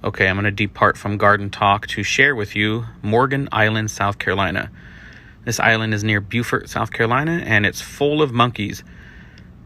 Okay, I'm going to depart from garden talk to share with you Morgan Island, South Carolina. This island is near Beaufort, South Carolina, and it's full of monkeys.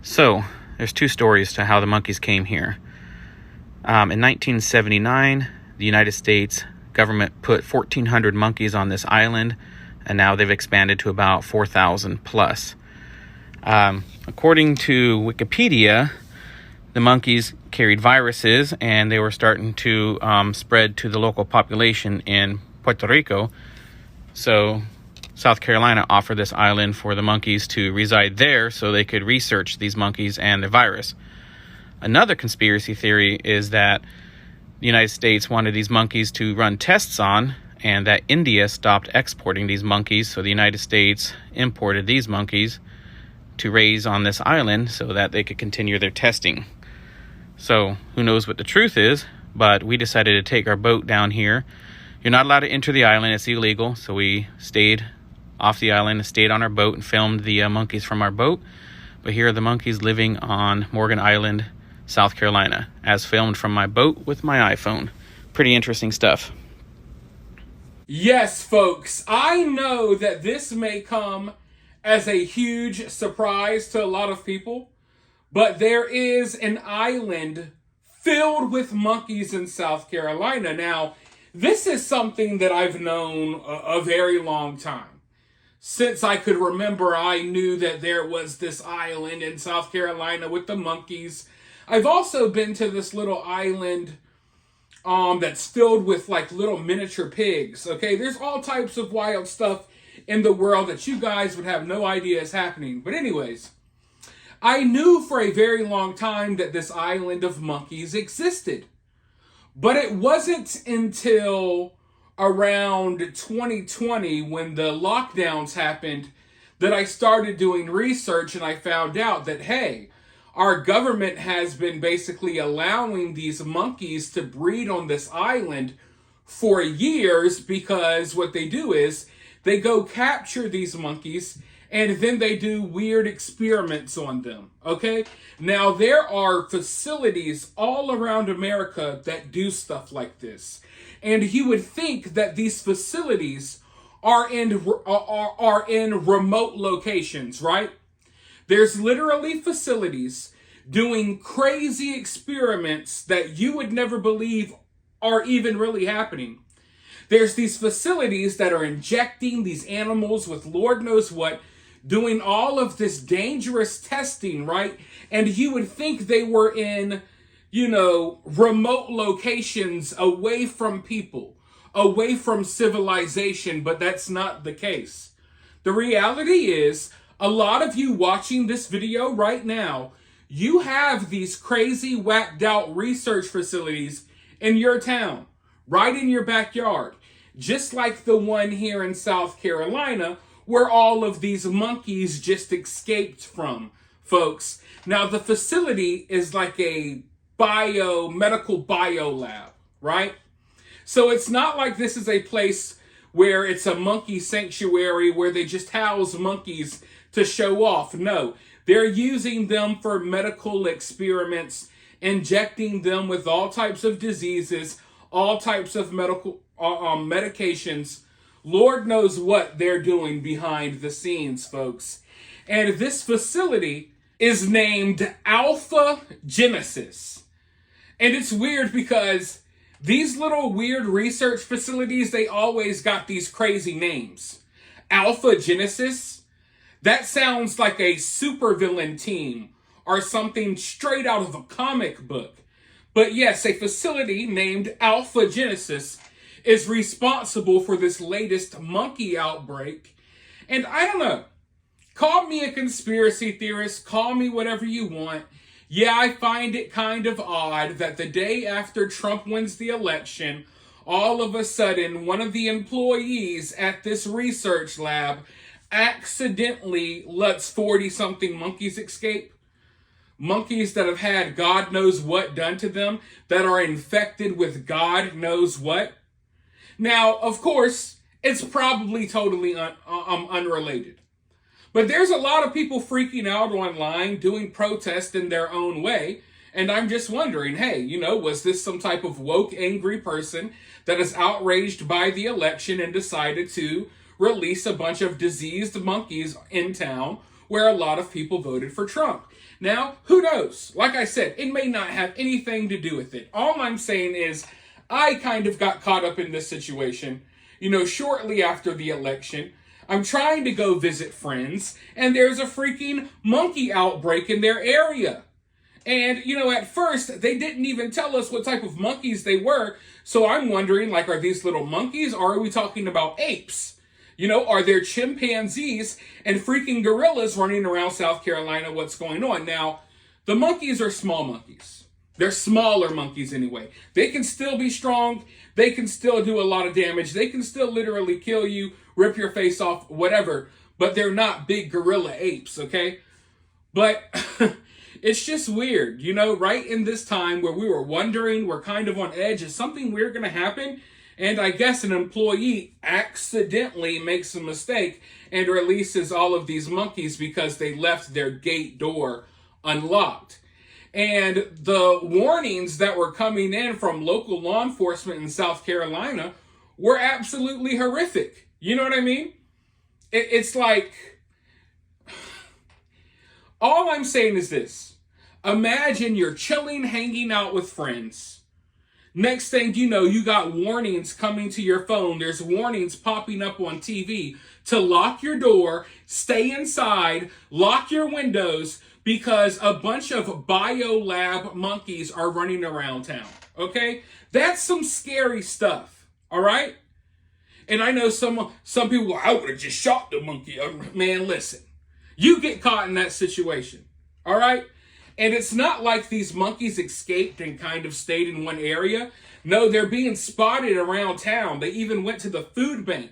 So, there's two stories to how the monkeys came here. In 1979, the United States government put 1,400 monkeys on this island, and now they've expanded to about 4,000 plus. According to Wikipedia, the monkeys carried viruses, and they were starting to spread to the local population in Puerto Rico. So South Carolina offered this island for the monkeys to reside there so they could research these monkeys and the virus. Another conspiracy theory is that the United States wanted these monkeys to run tests on, and that India stopped exporting these monkeys, so the United States imported these monkeys to raise on this island so that they could continue their testing. So who knows what the truth is, but we decided to take our boat down here. You're not allowed to enter the island, it's illegal, so we stayed off the island and stayed on our boat and filmed the monkeys from our boat. But here are the monkeys living on Morgan Island, South Carolina, as filmed from my boat with my iPhone. Pretty interesting stuff. Yes, folks, I know that this may come as a huge surprise to a lot of people, but there is an island filled with monkeys in South Carolina. Now, this is something that I've known a very long time. Since I could remember, I knew that there was this island in South Carolina with the monkeys. I've also been to this little island that's filled with like little miniature pigs. Okay, there's all types of wild stuff in the world that you guys would have no idea is happening. But anyways, I knew for a very long time that this island of monkeys existed. But it wasn't until around 2020, when the lockdowns happened, that I started doing research, and I found out that, hey, our government has been basically allowing these monkeys to breed on this island for years, because what they do is they go capture these monkeys and then they do weird experiments on them, okay? Now, there are facilities all around America that do stuff like this. And you would think that these facilities are in remote locations, right? There's literally facilities doing crazy experiments that you would never believe are even really happening. There's these facilities that are injecting these animals with Lord knows what, doing all of this dangerous testing, right? And you would think they were in, remote locations away from people, away from civilization, but that's not the case. The reality is, a lot of you watching this video right now, you have these crazy, whacked out research facilities in your town, right in your backyard, just like the one here in South Carolina, where all of these monkeys just escaped from, folks. Now, the facility is like a medical bio lab, right? So it's not like this is a place where it's a monkey sanctuary where they just house monkeys to show off. No, they're using them for medical experiments, injecting them with all types of diseases, all types of medical medications. Lord knows what they're doing behind the scenes, folks. And this facility is named Alpha Genesis. And it's weird because these little weird research facilities, they always got these crazy names. Alpha Genesis? That sounds like a supervillain team or something straight out of a comic book. But yes, a facility named Alpha Genesis is responsible for this latest monkey outbreak. And I don't know, call me a conspiracy theorist, call me whatever you want. Yeah, I find it kind of odd that the day after Trump wins the election, all of a sudden one of the employees at this research lab accidentally lets 40-something monkeys escape. Monkeys that have had God knows what done to them, that are infected with God knows what. Now, of course, it's probably totally unrelated. But there's a lot of people freaking out online, doing protests in their own way. And I'm just wondering, hey, was this some type of woke, angry person that is outraged by the election and decided to release a bunch of diseased monkeys in town where a lot of people voted for Trump? Now, who knows? Like I said, it may not have anything to do with it. All I'm saying is I kind of got caught up in this situation, shortly after the election. I'm trying to go visit friends, and there's a freaking monkey outbreak in their area. And, at first, they didn't even tell us what type of monkeys they were. So I'm wondering, are these little monkeys, or are we talking about apes? Are there chimpanzees and freaking gorillas running around South Carolina? What's going on? Now, the monkeys are small monkeys. They're smaller monkeys anyway. They can still be strong. They can still do a lot of damage. They can still literally kill you, rip your face off, whatever. But they're not big gorilla apes, okay? But it's just weird, right in this time where we were wondering, we're kind of on edge, is something weird going to happen? And I guess an employee accidentally makes a mistake and releases all of these monkeys because they left their gate door unlocked. And the warnings that were coming in from local law enforcement in South Carolina were absolutely horrific. You know what I mean? It's like, all I'm saying is this. Imagine you're chilling, hanging out with friends. Next thing you know, you got warnings coming to your phone. There's warnings popping up on TV to lock your door, stay inside, lock your windows, because a bunch of biolab monkeys are running around town, okay? That's some scary stuff, all right? And I know some people, I would have just shot the monkey. Man, listen, you get caught in that situation, all right? And it's not like these monkeys escaped and kind of stayed in one area. No, they're being spotted around town. They even went to the food bank.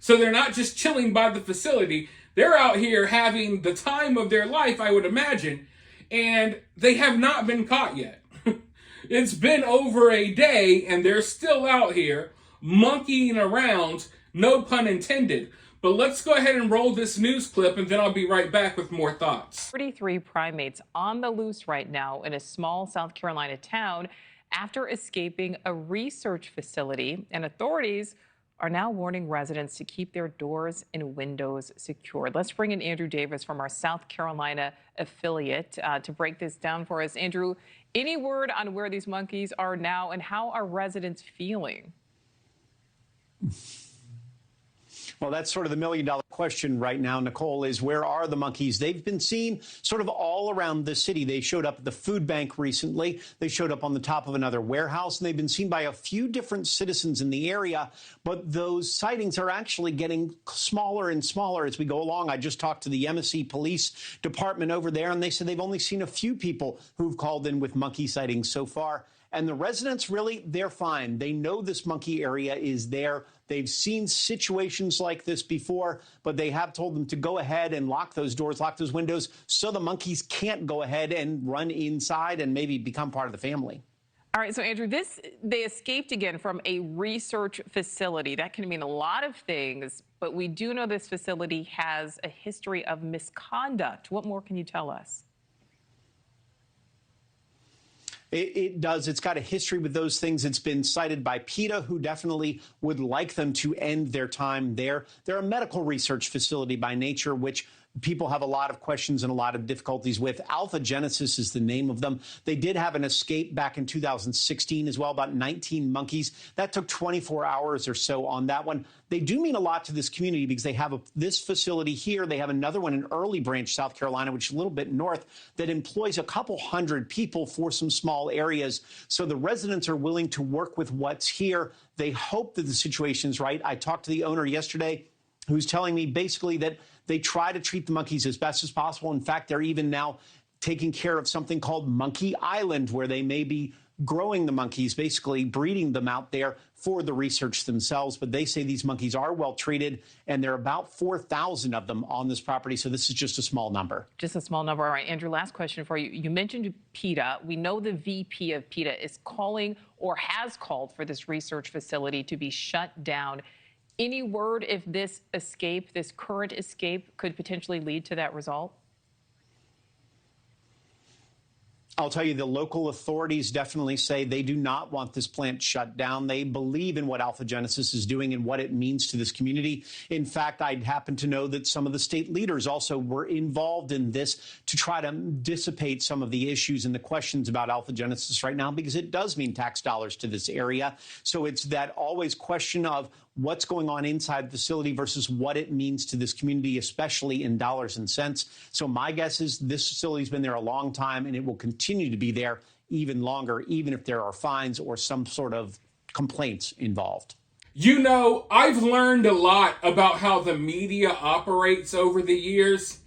So they're not just chilling by the facility. They're out here having the time of their life, I would imagine. And they have not been caught yet. It's been over a day and they're still out here monkeying around, no pun intended. But let's go ahead and roll this news clip, and then I'll be right back with more thoughts. 33 primates on the loose right now in a small South Carolina town after escaping a research facility, and authorities are now warning residents to keep their doors and windows secured. Let's bring in Andrew Davis from our South Carolina affiliate to break this down for us. Andrew, any word on where these monkeys are now, and how are residents feeling? Well, that's sort of the million-dollar question right now, Nicole, is where are the monkeys? They've been seen sort of all around the city. They showed up at the food bank recently. They showed up on the top of another warehouse, and they've been seen by a few different citizens in the area. But those sightings are actually getting smaller and smaller as we go along. I just talked to the MSC Police Department over there, and they said they've only seen a few people who've called in with monkey sightings so far. And the residents, really, they're fine. They know this monkey area is there. They've seen situations like this before, but they have told them to go ahead and lock those doors, lock those windows, so the monkeys can't go ahead and run inside and maybe become part of the family. All right, so Andrew, they escaped again from a research facility. That can mean a lot of things, but we do know this facility has a history of misconduct. What more can you tell us? It does. It's got a history with those things. It's been cited by PETA, who definitely would like them to end their time there. They're a medical research facility by nature, which people have a lot of questions and a lot of difficulties with. Alpha Genesis is the name of them. They did have an escape back in 2016 as well, about 19 monkeys. That took 24 hours or so on that one. They do mean a lot to this community because they have this facility here. They have another one in Early Branch, South Carolina, which is a little bit north, that employs a couple hundred people for some small areas. So the residents are willing to work with what's here. They hope that the situation's right. I talked to the owner yesterday, who's telling me basically that they try to treat the monkeys as best as possible. In fact, they're even now taking care of something called Monkey Island, where they may be growing the monkeys, basically breeding them out there for the research themselves. But they say these monkeys are well treated, and there are about 4,000 of them on this property. So this is just a small number. Just a small number. All right, Andrew, last question for you. You mentioned PETA. We know the VP of PETA is calling or has called for this research facility to be shut down. Any word if this escape, this current escape, could potentially lead to that result? I'll tell you, the local authorities definitely say they do not want this plant shut down. They believe in what Alpha Genesis is doing and what it means to this community. In fact, I happen to know that some of the state leaders also were involved in this to try to dissipate some of the issues and the questions about Alpha Genesis right now, because it does mean tax dollars to this area. So it's that always question of what's going on inside the facility versus what it means to this community, especially in dollars and cents. So my guess is this facility's been there a long time, and it will continue to be there even longer, even if there are fines or some sort of complaints involved. You know, I've learned a lot about how the media operates over the years.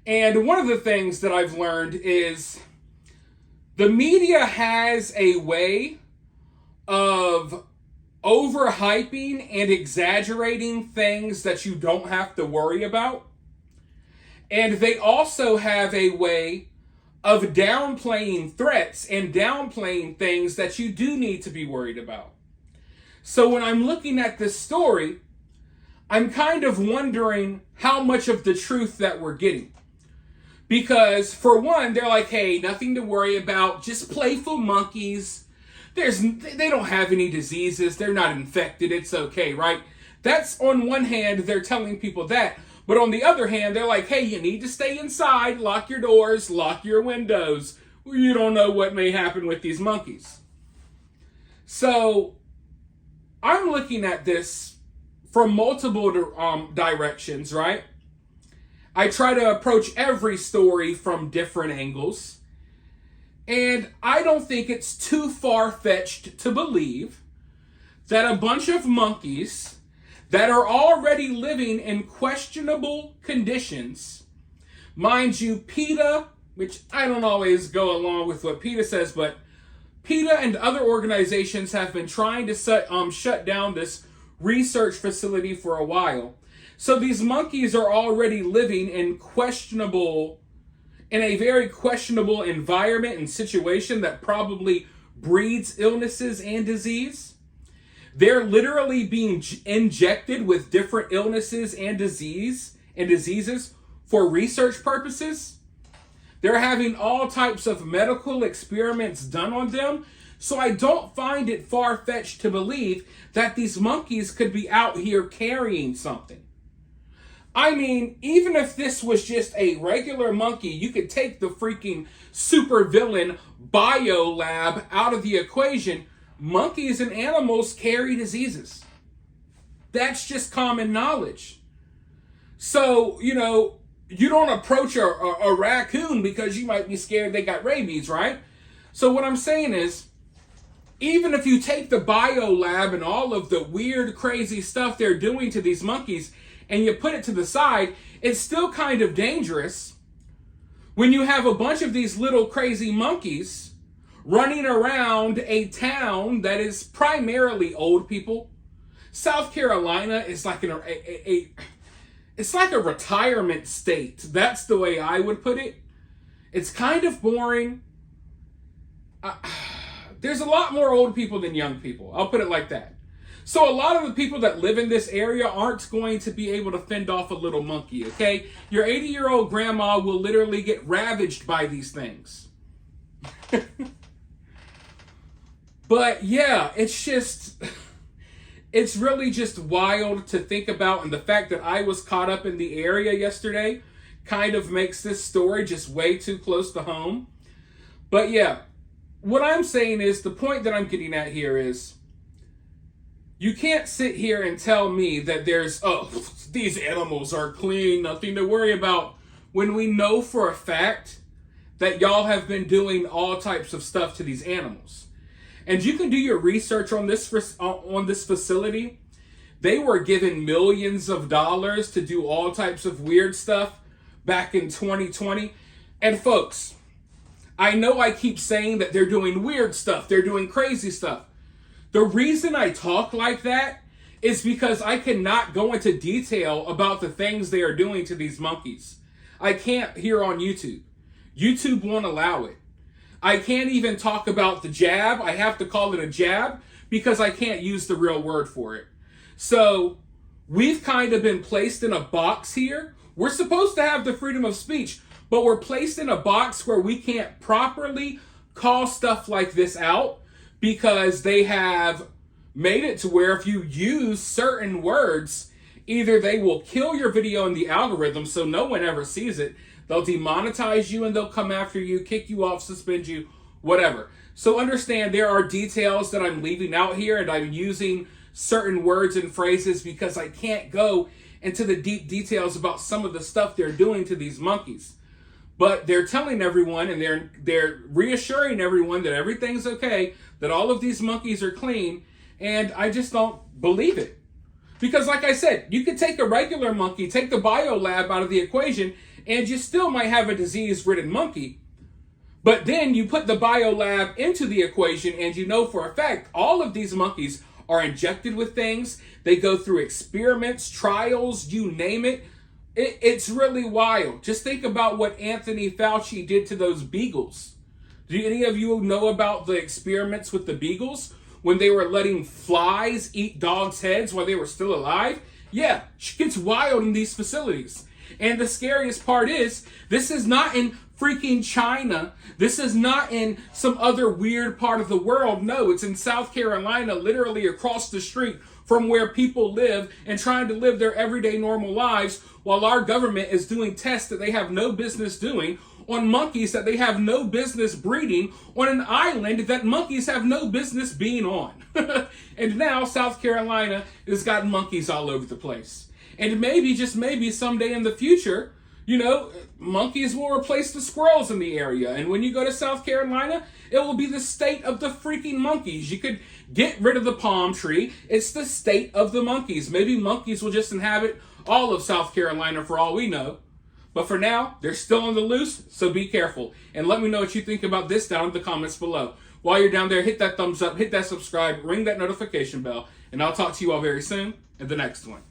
And one of the things that I've learned is the media has a way of overhyping and exaggerating things that you don't have to worry about. And they also have a way of downplaying threats and downplaying things that you do need to be worried about. So when I'm looking at this story, I'm kind of wondering how much of the truth that we're getting. Because for one, they're like, hey, nothing to worry about, just playful monkeys. They don't have any diseases. They're not infected. It's okay, right? That's on one hand, they're telling people that. But on the other hand, they're like, hey, you need to stay inside, lock your doors, lock your windows. You don't know what may happen with these monkeys. So I'm looking at this from multiple directions, right? I try to approach every story from different angles. And I don't think it's too far-fetched to believe that a bunch of monkeys that are already living in questionable conditions, mind you, PETA, which I don't always go along with what PETA says, but PETA and other organizations have been trying to shut down this research facility for a while. So these monkeys are already living in a very questionable environment and situation that probably breeds illnesses and disease. They're literally being injected with different illnesses and diseases for research purposes. They're having all types of medical experiments done on them. So I don't find it far-fetched to believe that these monkeys could be out here carrying something. I mean, even if this was just a regular monkey, you could take the freaking supervillain biolab out of the equation. Monkeys and animals carry diseases. That's just common knowledge. So, you know, you don't approach a raccoon because you might be scared they got rabies, right? So what I'm saying is, even if you take the biolab and all of the weird, crazy stuff they're doing to these monkeys and you put it to the side, it's still kind of dangerous when you have a bunch of these little crazy monkeys running around a town that is primarily old people. South Carolina is like it's like a retirement state. That's the way I would put it. It's kind of boring. There's a lot more old people than young people. I'll put it like that. So a lot of the people that live in this area aren't going to be able to fend off a little monkey, okay? Your 80-year-old grandma will literally get ravaged by these things. But yeah, it's really just wild to think about. And the fact that I was caught up in the area yesterday kind of makes this story just way too close to home. But yeah, what I'm saying is, the point that I'm getting at here is, you can't sit here and tell me that these animals are clean, nothing to worry about, when we know for a fact that y'all have been doing all types of stuff to these animals. And you can do your research on this facility. They were given millions of dollars to do all types of weird stuff back in 2020. And folks, I know I keep saying that they're doing weird stuff, they're doing crazy stuff. The reason I talk like that is because I cannot go into detail about the things they are doing to these monkeys. I can't here on YouTube. YouTube won't allow it. I can't even talk about the jab. I have to call it a jab because I can't use the real word for it. So we've kind of been placed in a box here. We're supposed to have the freedom of speech, but we're placed in a box where we can't properly call stuff like this out because they have made it to where if you use certain words, either they will kill your video in the algorithm so no one ever sees it, they'll demonetize you and they'll come after you, kick you off, suspend you, whatever. So understand there are details that I'm leaving out here, and I'm using certain words and phrases because I can't go into the deep details about some of the stuff they're doing to these monkeys. But they're telling everyone, and they're reassuring everyone that everything's okay, that all of these monkeys are clean, and I just don't believe it. Because like I said, you could take a regular monkey, take the biolab out of the equation, and you still might have a disease-ridden monkey. But then you put the biolab into the equation, and you know for a fact all of these monkeys are injected with things. They go through experiments, trials, you name it. It's really wild. Just think about what Anthony Fauci did to those beagles. Do any of you know about the experiments with the beagles? When they were letting flies eat dogs' heads while they were still alive? Yeah, it gets wild in these facilities. And the scariest part is, this is not in freaking China. This is not in some other weird part of the world. No, it's in South Carolina, literally across the street from where people live and trying to live their everyday normal lives, while our government is doing tests that they have no business doing on monkeys that they have no business breeding on an island that monkeys have no business being on. And now South Carolina has got monkeys all over the place. And maybe, just maybe, someday in the future, you know, monkeys will replace the squirrels in the area. And when you go to South Carolina, it will be the state of the freaking monkeys. You could get rid of the palm tree. It's the state of the monkeys. Maybe monkeys will just inhabit all of South Carolina for all we know. But for now, they're still on the loose, so be careful. And let me know what you think about this down in the comments below. While you're down there, hit that thumbs up, hit that subscribe, ring that notification bell, and I'll talk to you all very soon in the next one.